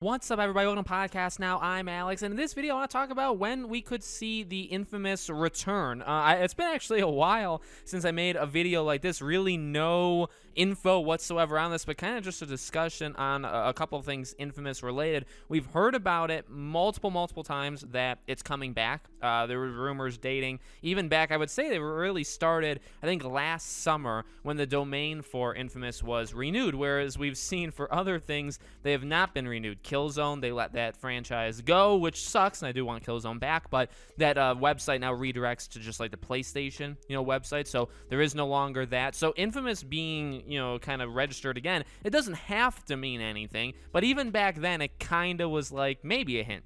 What's up, everybody? Welcome to Podcast Now. I'm Alex, and in this video, I want to talk about when we could see the infamous return. It's been actually a while since I made a video like this. Really no info whatsoever on this, but kind of just a discussion on a couple of things Infamous related. We've heard about it multiple times that it's coming back. There were rumors dating even back, I would say they were really started, I think, last summer when the domain for Infamous was renewed, whereas we've seen for other things, they have not been renewed. Killzone, they let that franchise go, which sucks, and I do want Killzone back, but that website now redirects to just like the PlayStation, website, so there is no longer that. So Infamous being, kind of registered again, it doesn't have to mean anything, but even back then, it kind of was like maybe a hint.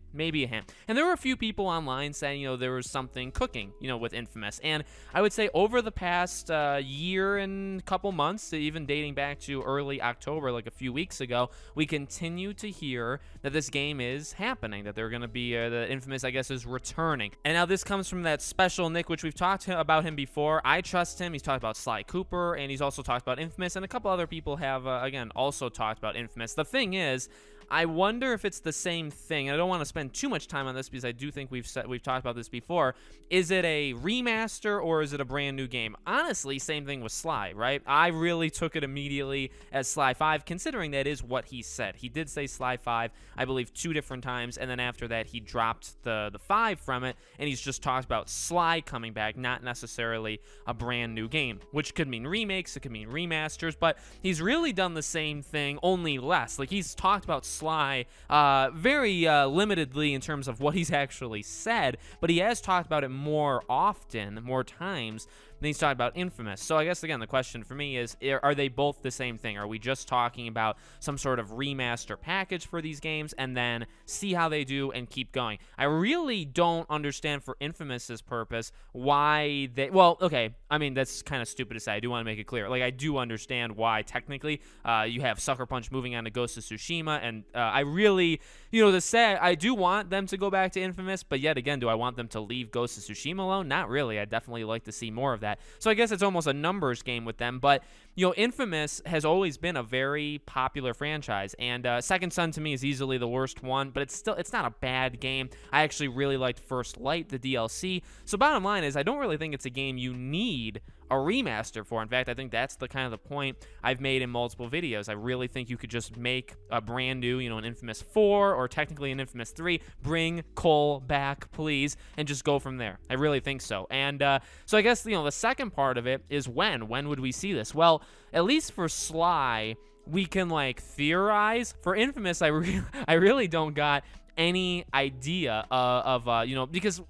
And there were a few people online saying, there was something cooking, with Infamous, and I would say over the past year and couple months, even dating back to early October, like a few weeks ago, we continue to hear that this game is happening, that they're going to be, the Infamous, I guess, is returning. And now this comes from that special Nick, which we've talked about him before. I trust him. He's talked about Sly Cooper, and he's also talked about Infamous, and a couple other people have, again, also talked about Infamous. The thing is, I wonder if it's the same thing. I don't want to spend too much time on this because I do think we've talked about this before. Is it a remaster or is it a brand new game? Honestly, same thing with Sly, right? I really took it immediately as Sly 5, considering that is what he said. He did say Sly 5, I believe, 2 different times, and then after that he dropped the 5 from it, and he's just talked about Sly coming back, not necessarily a brand new game, which could mean remakes, it could mean remasters, but he's really done the same thing, only less. Like, he's talked about Sly very limitedly in terms of what he's actually said, but he has talked about it more often, more times, than he's talked about Infamous. So I guess, again, the question for me is, are they both the same thing? Are we just talking about some sort of remaster package for these games and then see how they do and keep going? I really don't understand for Infamous's purpose why they... Well, okay, I mean, that's kind of stupid to say. I do want to make it clear. Like, I do understand why, technically, you have Sucker Punch moving on to Ghost of Tsushima, and I really... to say, I do want them to go back to Infamous, but yet again, do I want them to leave Ghost of Tsushima alone? Not really. I'd definitely like to see more of that. So I guess it's almost a numbers game with them, but, Infamous has always been a very popular franchise, and Second Son to me is easily the worst one, but it's not a bad game. I actually really liked First Light, the DLC. So bottom line is, I don't really think it's a game you need a remaster for. In fact, I think that's the kind of the point I've made in multiple videos. I really think you could just make a brand new, an Infamous 4 or technically an Infamous 3, bring Cole back, please, and just go from there. I really think so. And so I guess, the second part of it is when would we see this? Well, at least for Sly, we can theorize. For Infamous, I really don't got any idea of because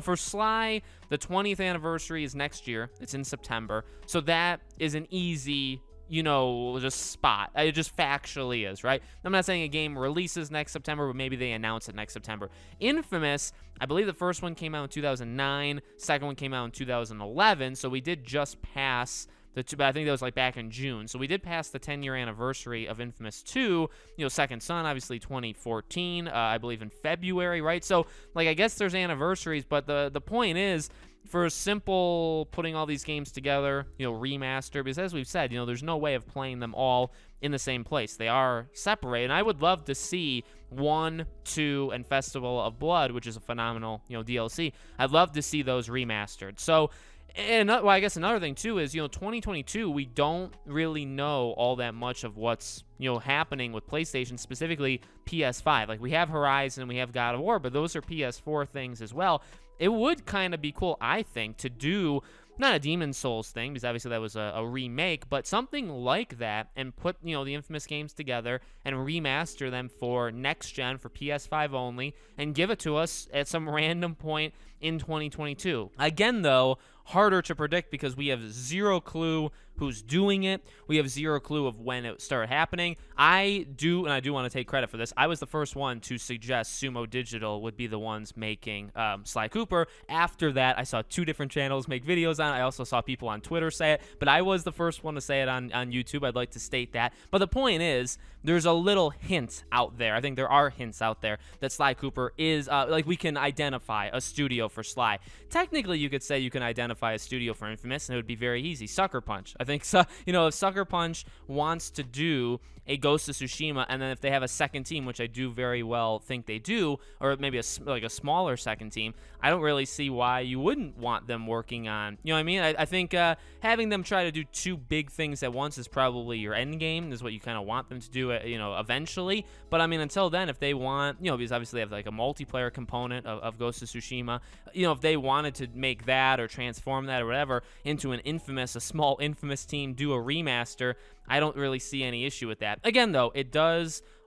for Sly, the 20th anniversary is next year. It's in September, so that is an easy just spot. It just factually is, right? I'm not saying a game releases next September, but maybe they announce it next September. Infamous, I believe the first one came out in 2009, second one came out in 2011, so we did just pass but I think that was back in June. So we did pass the 10-year anniversary of Infamous 2. Second Son, obviously 2014, I believe in February, right? So, I guess there's anniversaries, but the point is, for a simple putting all these games together, remaster, because as we've said, there's no way of playing them all in the same place. They are separated, and I would love to see 1, 2, and Festival of Blood, which is a phenomenal, DLC. I'd love to see those remastered. So, and I guess another thing too is 2022, we don't really know all that much of what's happening with PlayStation, specifically PS5. We have Horizon, we have God of War, but those are PS4 things as well. It would kind of be cool, I think, to do not a Demon's Souls thing, because obviously that was a remake, but something like that, and put the Infamous games together and remaster them for next gen, for PS5 only, and give it to us at some random point in 2022. Again, though, harder to predict because we have zero clue who's doing it. We have zero clue of when it started happening. I do want to take credit for this. I was the first one to suggest Sumo Digital would be the ones making Sly Cooper. After that, I saw 2 different channels make videos on it. I also saw people on Twitter say it, but I was the first one to say it on YouTube. I'd like to state that. But the point is, there's a little hint out there. I think there are hints out there that Sly Cooper is, we can identify a studio for Sly. Technically, you could say you can identify a studio for Infamous, and it would be very easy. Sucker Punch. I think think so, if Sucker Punch wants to do a Ghost of Tsushima, and then if they have a second team, which I do very well think they do, or maybe a smaller second team, I don't really see why you wouldn't want them working on, you know what I mean? I think having them try to do two big things at once is probably your end game, is what you kind of want them to do, eventually. But I mean, until then, if they want, because obviously they have like a multiplayer component of Ghost of Tsushima, if they wanted to make that or transform that or whatever into a small Infamous team, do a remaster, I don't really see any issue with that. Again, though,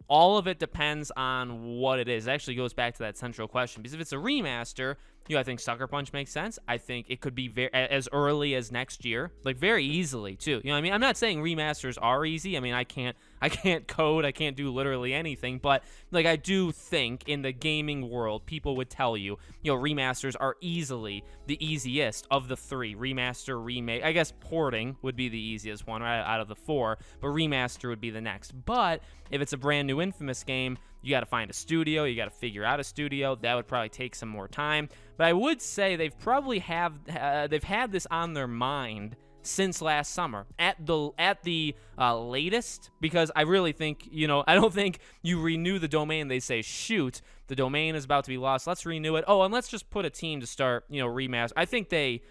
all of it depends on what it is. It actually goes back to that central question, because if it's a remaster, I think Sucker Punch makes sense. I think it could be as early as next year, like very easily too. You know what I mean? I'm not saying remasters are easy. I mean, I can't code, I can't do literally anything, but like I do think in the gaming world, people would tell you, remasters are easily the easiest of the three. Remaster, remake, I guess porting would be the easiest one right out of the four, but remaster would be the next. But if it's a brand new Infamous game, you got to find a studio, you got to figure out a studio. That would probably take some more time. But I would say they've probably they've had this on their mind since last summer at the latest, because I really think, I don't think you renew the domain, they say, shoot, the domain is about to be lost, let's renew it, and let's just put a team to start, remaster. I think they,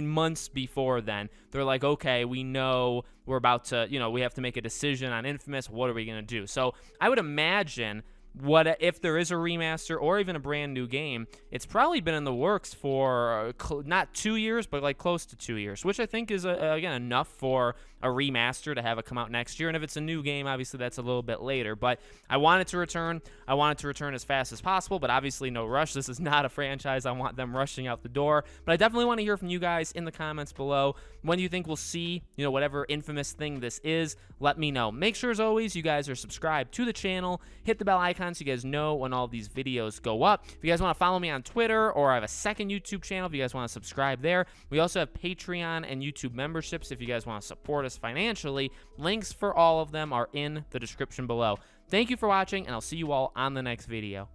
months before then, they're like, okay, we know we're about to, we have to make a decision on Infamous, what are we going to do? So I would imagine, what if there is a remaster or even a brand new game, it's probably been in the works for not 2 years, but like close to 2 years, which I think is again enough for a remaster to have it come out next year. And if it's a new game, obviously that's a little bit later. But I want it to return. I want it to return as fast as possible, but obviously no rush. This is not a franchise I want them rushing out the door. But I definitely want to hear from you guys in the comments below. When do you think we'll see, whatever Infamous thing this is? Let me know. Make sure, as always, you guys are subscribed to the channel. Hit the bell icon so you guys know when all these videos go up. If you guys want to follow me on Twitter, or I have a second YouTube channel if you guys want to subscribe there. We also have Patreon and YouTube memberships if you guys want to support us financially. Links for all of them are in the description below. Thank you for watching, and I'll see you all on the next video.